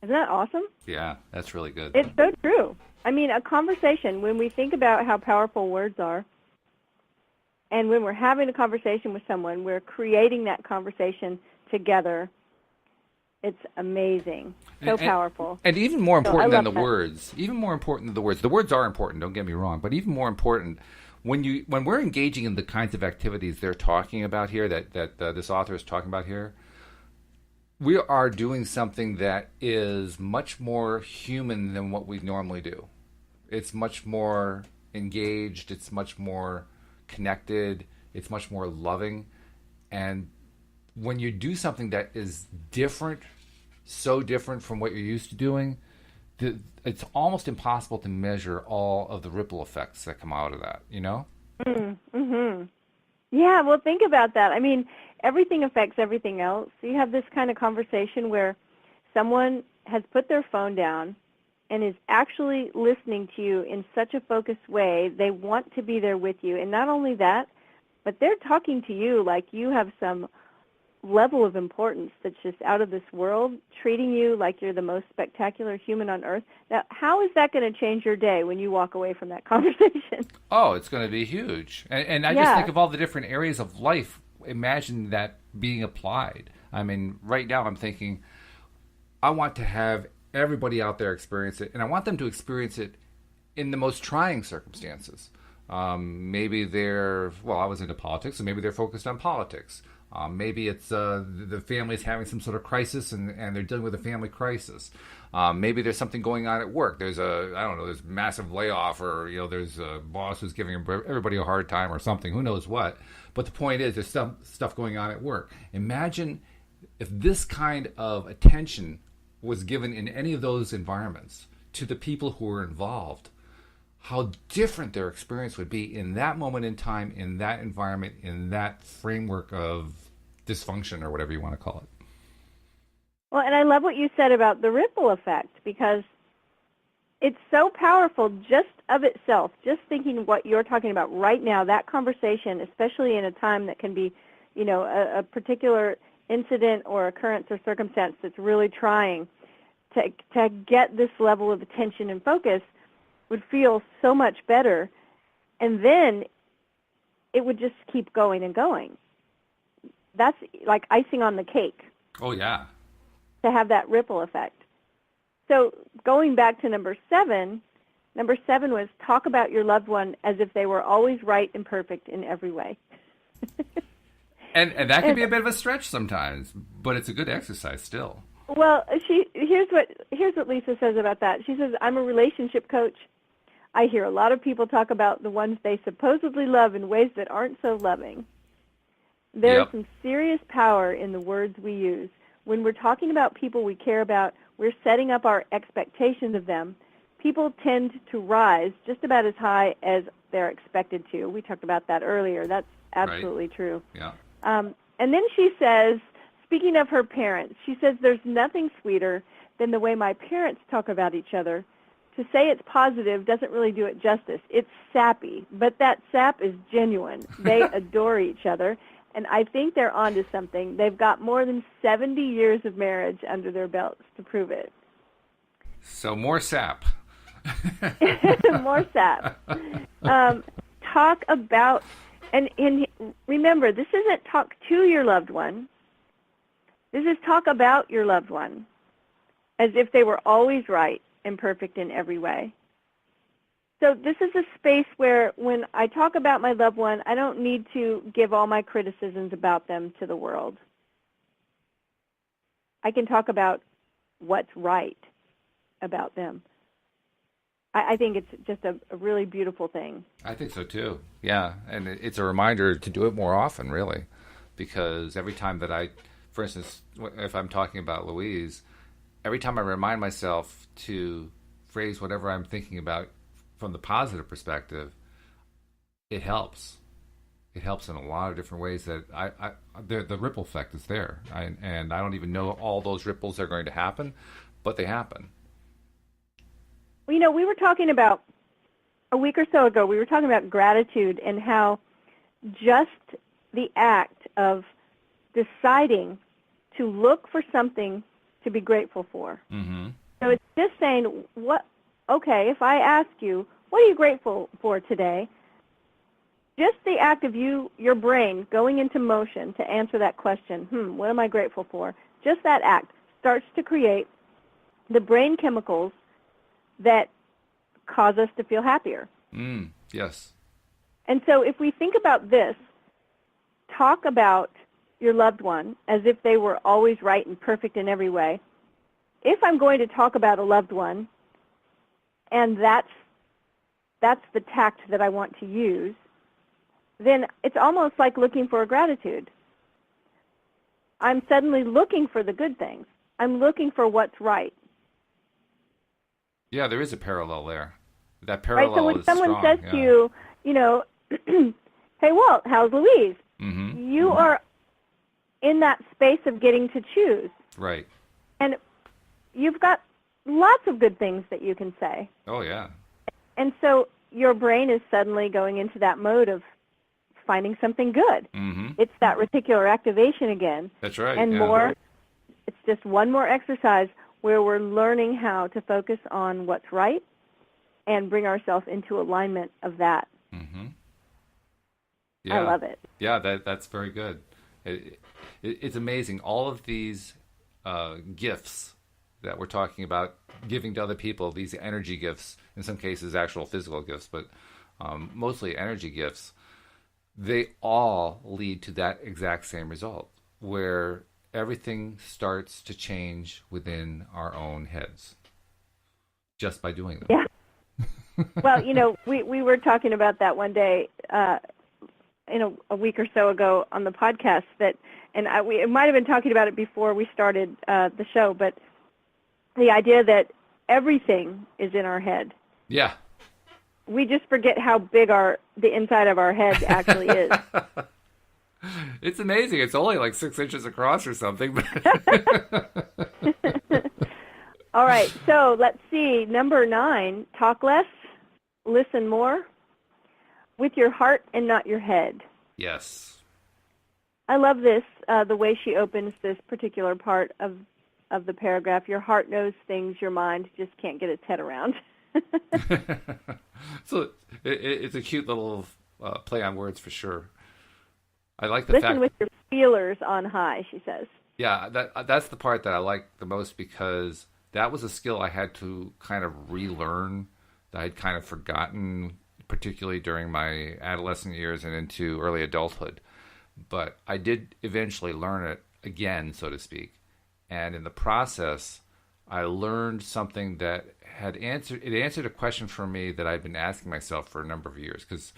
Isn't that awesome?
Yeah, that's really good.
It's so true. I mean, a conversation, when we think about how powerful words are, and when we're having a conversation with someone, we're creating that conversation together. It's amazing. So powerful.
And even more important than the words. Even more important than the words. The words are important, don't get me wrong, but even more important, when we're engaging in the kinds of activities they're talking about here, that this author is talking about here, we are doing something that is much more human than what we normally do. It's much more engaged. It's much more connected. It's much more loving. And when you do something that is different, so different from what you're used to doing, it's almost impossible to measure all of the ripple effects that come out of that,
Mm-hmm. Yeah, well, think about that. I mean, everything affects everything else. You have this kind of conversation where someone has put their phone down and is actually listening to you in such a focused way. They want to be there with you. And not only that, but they're talking to you like you have some level of importance that's just out of this world, treating you like you're the most spectacular human on earth. Now, how is that going to change your day when you walk away from that conversation?
Oh, it's going to be huge. And I just think of all the different areas of life. Imagine that being applied. I mean, right now I'm thinking, I want to have everybody out there experience it, and I want them to experience it in the most trying circumstances. Maybe I was into politics, so maybe they're focused on politics. Maybe it's the family's having some sort of crisis and they're dealing with a family crisis. Maybe there's something going on at work. There's there's massive layoff, or there's a boss who's giving everybody a hard time or something. Who knows what? But the point is, there's some stuff going on at work. Imagine if this kind of attention was given in any of those environments to the people who are involved. how different their experience would be in that moment in time, in that environment, in that framework of dysfunction or whatever you want to call it.
Well, and I love what you said about the ripple effect, because it's so powerful just of itself, just thinking what you're talking about right now, that conversation, especially in a time that can be, a particular incident or occurrence or circumstance that's really trying to get this level of attention and focus would feel so much better. And then it would just keep going and going. That's like icing on the cake.
Oh, yeah.
To have that ripple effect. So going back to number seven was talk about your loved one as if they were always right and perfect in every way.
and that can be a bit of a stretch sometimes, but it's a good exercise still.
Well, here's what Lisa says about that. She says, I'm a relationship coach. I hear a lot of people talk about the ones they supposedly love in ways that aren't so loving. There's some serious power in the words we use. When we're talking about people we care about, we're setting up our expectations of them. People tend to rise just about as high as they're expected to. We talked about that earlier. That's absolutely true.
Yeah.
And then she says, speaking of her parents, she says, there's nothing sweeter than the way my parents talk about each other. To say it's positive doesn't really do it justice. It's sappy, but that sap is genuine. They adore each other. And I think they're onto something. They've got more than 70 years of marriage under their belts to prove it.
So more sap.
More sap. Talk about, and remember, this isn't talk to your loved one. This is talk about your loved one as if they were always right and perfect in every way. So this is a space where when I talk about my loved one, I don't need to give all my criticisms about them to the world. I can talk about what's right about them. I think it's just a really beautiful thing.
I think so too. Yeah, and it's a reminder to do it more often, really, because every time that for instance, if I'm talking about Louise, every time I remind myself to phrase whatever I'm thinking about from the positive perspective, it helps. It helps in a lot of different ways that the ripple effect is there. And I don't even know all those ripples are going to happen, but they happen.
Well, we were talking about, a week or so ago, we were talking about gratitude and how just the act of deciding to look for something to be grateful for. Mm-hmm. So it's just saying, if I ask you, what are you grateful for today? Just the act of your brain going into motion to answer that question, what am I grateful for? Just that act starts to create the brain chemicals that cause us to feel happier.
Yes.
And so if we think about this, talk about your loved one as if they were always right and perfect in every way. If I'm going to talk about a loved one, and that's the tact that I want to use, then it's almost like looking for a gratitude. I'm suddenly looking for the good things. I'm looking for what's right.
Yeah, there is a parallel there. That parallel
right? So when
is
someone
strong.
says to you, hey, Walt, how's Louise? Mm-hmm. You are in that space of getting to choose.
Right.
And you've got lots of good things that you can say.
Oh, yeah.
And so your brain is suddenly going into that mode of finding something good. Mm-hmm. It's that reticular activation again.
That's right.
And more, it's just one more exercise where we're learning how to focus on what's right and bring ourselves into alignment of that. Mm-hmm.
Yeah.
I love it.
Yeah, that's very good. It's amazing. All of these gifts that we're talking about giving to other people, these energy gifts, in some cases actual physical gifts, but mostly energy gifts, they all lead to that exact same result, where everything starts to change within our own heads just by doing them.
Yeah. Well, we were talking about that one day, a week or so ago on the podcast, we might have been talking about it before we started the show, but the idea that everything is in our head.
Yeah.
we just forget how big the inside of our head actually is.
It's amazing. It's only like 6 inches across or something.
All right, so let's see. Number 9, talk less, listen more, with your heart and not your head.
Yes.
I love this, the way she opens this particular part of the paragraph. Your heart knows things your mind just can't get its head around.
So it's a cute little play on words for sure. I like the
Listen
fact.
with your feelers on high, she says.
Yeah, that's the part that I like the most, because that was a skill I had to kind of relearn, that I'd kind of forgotten, particularly during my adolescent years and into early adulthood. But I did eventually learn it again, so to speak. And in the process, I learned something that answered a question for me that I'd been asking myself for a number of years. Because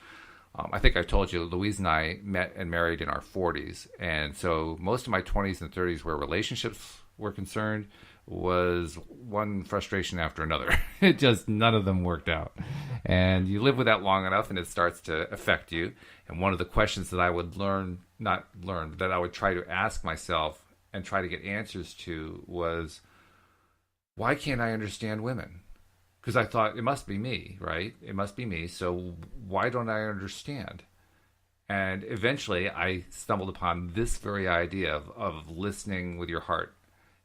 I think I told you, Louise and I met and married in our 40s. And so most of my 20s and 30s, where relationships were concerned, was one frustration after another. It just, none of them worked out. And you live with that long enough and it starts to affect you. And one of the questions that I would that I would try to ask myself and try to get answers to was, why can't I understand women? Because I thought, it must be me, right? It must be me. So why don't I understand? And eventually I stumbled upon this very idea of listening with your heart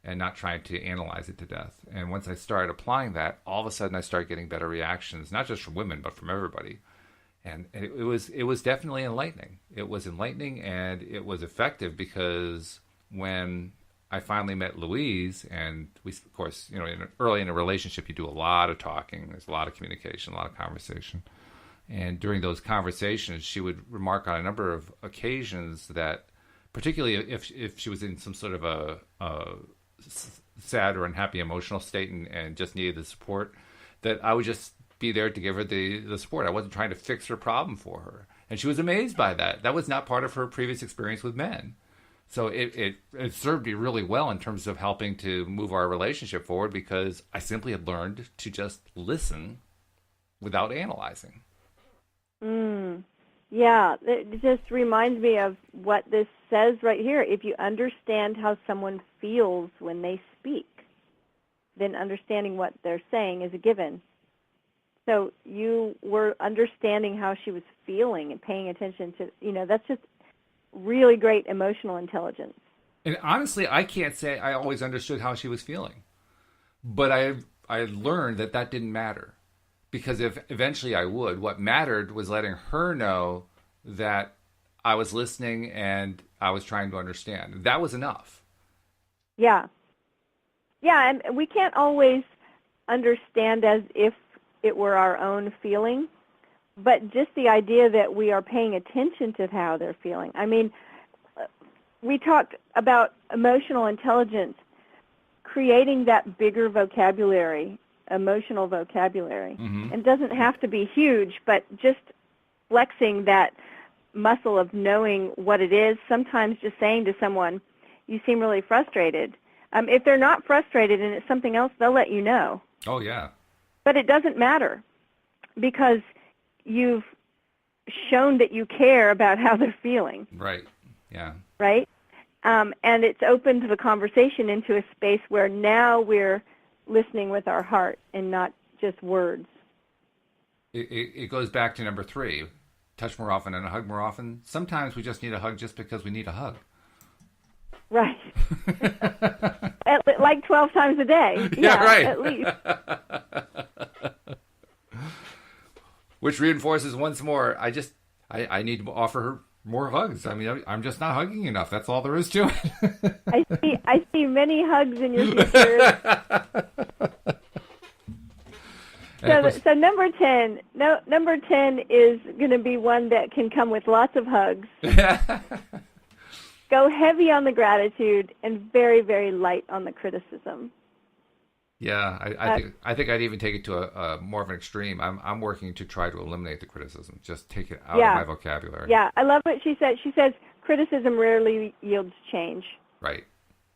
and not trying to analyze it to death. And once I started applying that, all of a sudden I started getting better reactions, not just from women, but from everybody. And it was definitely enlightening. It was enlightening, and it was effective, because when I finally met Louise, and we, of course, early in a relationship, you do a lot of talking. There's a lot of communication, a lot of conversation. And during those conversations, she would remark on a number of occasions that, particularly if she was in some sort of a sad or unhappy emotional state and just needed the support, that I would just be there to give her the support. I wasn't trying to fix her problem for her. And she was amazed by that. That was not part of her previous experience with men. So it served me really well in terms of helping to move our relationship forward, because I simply had learned to just listen without analyzing.
Yeah, it just reminds me of what this says right here. If you understand how someone feels when they speak, then understanding what they're saying is a given. So you were understanding how she was feeling and paying attention to, that's just really great emotional intelligence.
And honestly, I can't say I always understood how she was feeling. But I learned that didn't matter. Because if eventually I would, what mattered was letting her know that I was listening and I was trying to understand. That was enough.
Yeah. Yeah, and we can't always understand as if it were our own feeling, but just the idea that we are paying attention to how they're feeling. I mean, we talked about emotional intelligence, creating that bigger vocabulary, emotional vocabulary. Mm-hmm. It doesn't have to be huge, but just flexing that muscle of knowing what it is. Sometimes just saying to someone, you seem really frustrated. If they're not frustrated and it's something else, they'll let you know.
Oh, yeah.
But it doesn't matter, because you've shown that you care about how they're feeling.
Right, yeah.
Right? And it's opened the conversation into a space where now we're listening with our heart and not just words.
It goes back to number 3, touch more often and hug more often. Sometimes we just need a hug just because we need a hug.
Right. Like 12 times a day.
Yeah, right.
At least.
Which reinforces once more, I need to offer her more hugs. I mean, I'm just not hugging enough. That's all there is to it.
I see many hugs in your future. So number 10. Number 10 is going to be one that can come with lots of hugs. Go heavy on the gratitude and very, very light on the criticism.
Yeah, I think I'd even take it to a more of an extreme. I'm working to try to eliminate the criticism, just take it out of my vocabulary.
Yeah, I love what she said. She says criticism rarely yields change.
Right.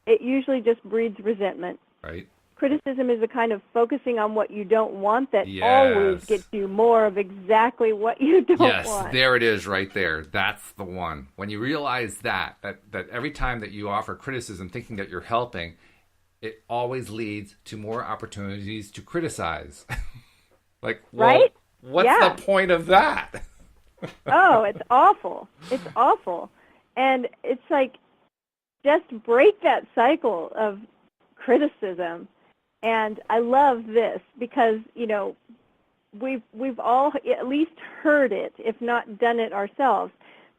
It usually just breeds resentment.
Right.
criticism is a kind of focusing on what you don't want that
Yes.
always gets you more of exactly what you don't
Yes,
want.
there it is right there. That's the one. When you realize that every time that you offer criticism thinking that you're helping, it always leads to more opportunities to criticize. Like, well,
right?
what's
Yeah.
the point of that?
Oh, it's awful. It's awful. And it's like, just break that cycle of criticism. And I love this because, you know, we've all at least heard it, if not done it ourselves.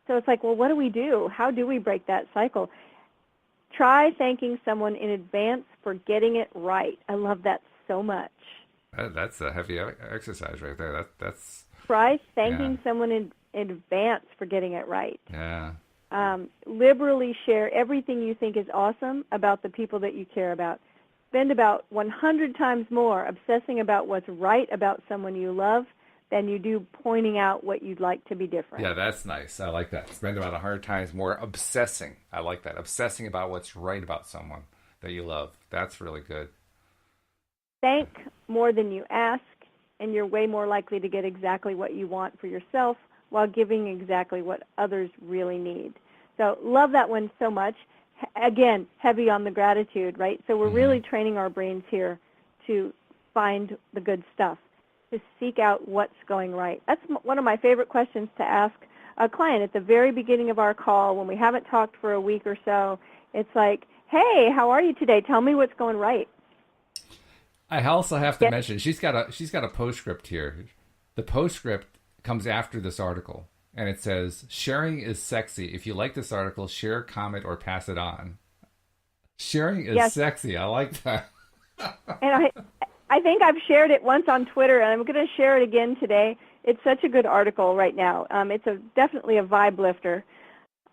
So it's like, well, what do we do? How do we break that cycle? Try thanking someone in advance for getting it right. I love that so much.
That's a heavy exercise right there. That's
Try thanking someone in advance for getting it right.
Yeah.
Liberally share everything you think is awesome about the people that you care about. Spend about 100 times more obsessing about what's right about someone you love than you do pointing out what you'd like to be different.
Yeah, that's nice. I like that. Spend about 100 times more obsessing. I like that. Obsessing about what's right about someone that you love. That's really good.
Thank more than you ask, and you're way more likely to get exactly what you want for yourself while giving exactly what others really need. So love that one so much. Again, heavy on the gratitude, right? So we're really training our brains here to find the good stuff, to seek out what's going right. That's one of my favorite questions to ask a client at the very beginning of our call when we haven't talked for a week or so. It's like, hey, how are you today? Tell me what's going right.
I also have to mention she's got a postscript here. The postscript comes after this article, and it says, "Sharing is sexy. If you like this article, share, comment, or pass it on." Sharing is sexy. I like that.
And I think I've shared it once on Twitter, and I'm going to share it again today. It's such a good article right now. It's definitely a vibe lifter.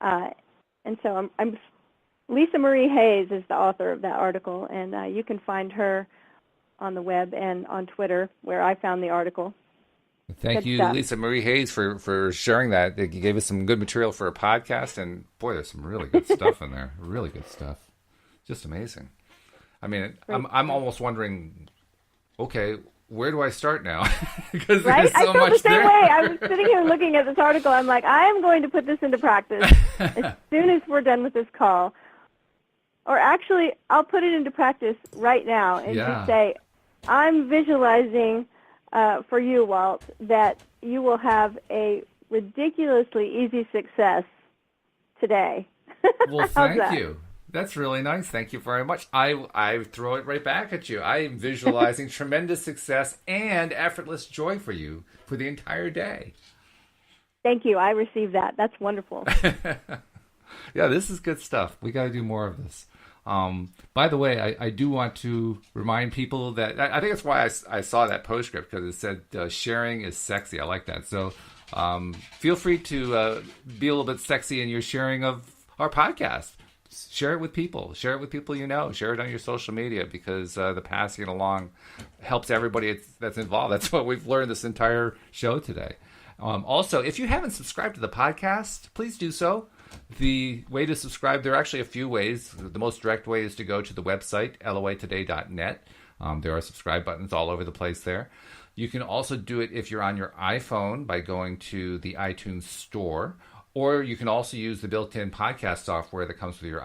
And so I'm Lisa Marie Hayes is the author of that article, and you can find her on the web and on Twitter where I found the article.
Thank you, Lisa Marie Hayes, for sharing that. You gave us some good material for a podcast, and boy, there's some really good stuff in there. Really good stuff. Just amazing. I mean, I'm almost wondering, okay, where do I start now? Because
right?
there's so
I felt
much
the same
there.
way. I was sitting here looking at this article. I'm like, I am going to put this into practice as soon as we're done with this call. Or actually, I'll put it into practice right now and just say, I'm visualizing for you, Walt, that you will have a ridiculously easy success today.
Well, thank you. That's really nice. Thank you very much. I throw it right back at you. I am visualizing tremendous success and effortless joy for you for the entire day.
Thank you. I received that. That's wonderful.
Yeah, this is good stuff. We got to do more of this. By the way, I do want to remind people that I think that's why I saw that postscript, because it said sharing is sexy. I like that. So feel free to be a little bit sexy in your sharing of our podcast. Share it with people. Share it with people you know. Share it on your social media, because the passing it along helps everybody that's involved. That's what we've learned this entire show today. Also, if you haven't subscribed to the podcast, please do so. The way to subscribe, there are actually a few ways. The most direct way is to go to the website, loatoday.net. There are subscribe buttons all over the place there. You can also do it if you're on your iPhone by going to the iTunes store, or you can also use the built-in podcast software that comes with your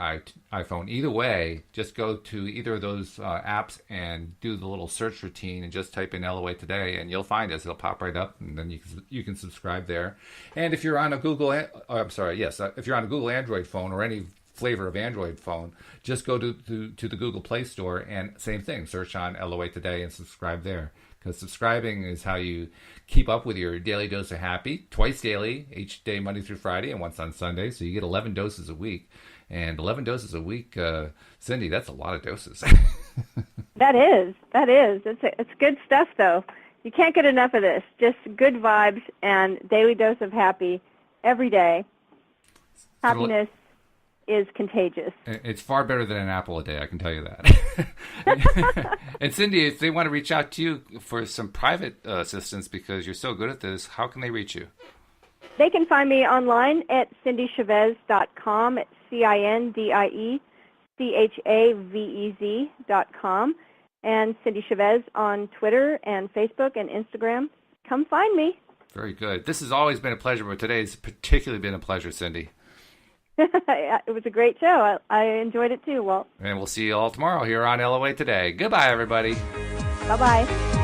iPhone. Either way, just go to either of those apps and do the little search routine and just type in LOA Today, and you'll find us. It'll pop right up, and then you can subscribe there. And if you're on a if you're on a Google Android phone or any flavor of Android phone, just go to the Google Play Store and same thing, search on LOA Today and subscribe there. Because subscribing is how you keep up with your daily dose of happy, twice daily, each day, Monday through Friday, and once on Sunday. So you get 11 doses a week. And 11 doses a week, Cindy, that's a lot of doses.
That is. It's good stuff, though. You can't get enough of this. Just good vibes and daily dose of happy every day. Happiness is contagious.
It's far better than an apple a day, I can tell you that. And Cindy, if they want to reach out to you for some private assistance because you're so good at this, how can they reach you?
They can find me online at cindychavez.com. It's CINDIECHAVEZ.com. and Cindy Chavez on Twitter and Facebook and Instagram. Come find me.
Very good. This has always been a pleasure, but today's particularly been a pleasure, Cindy.
It was a great show. I enjoyed it too, Walt.
And we'll see you all tomorrow here on LOA Today. Goodbye, everybody.
Bye-bye.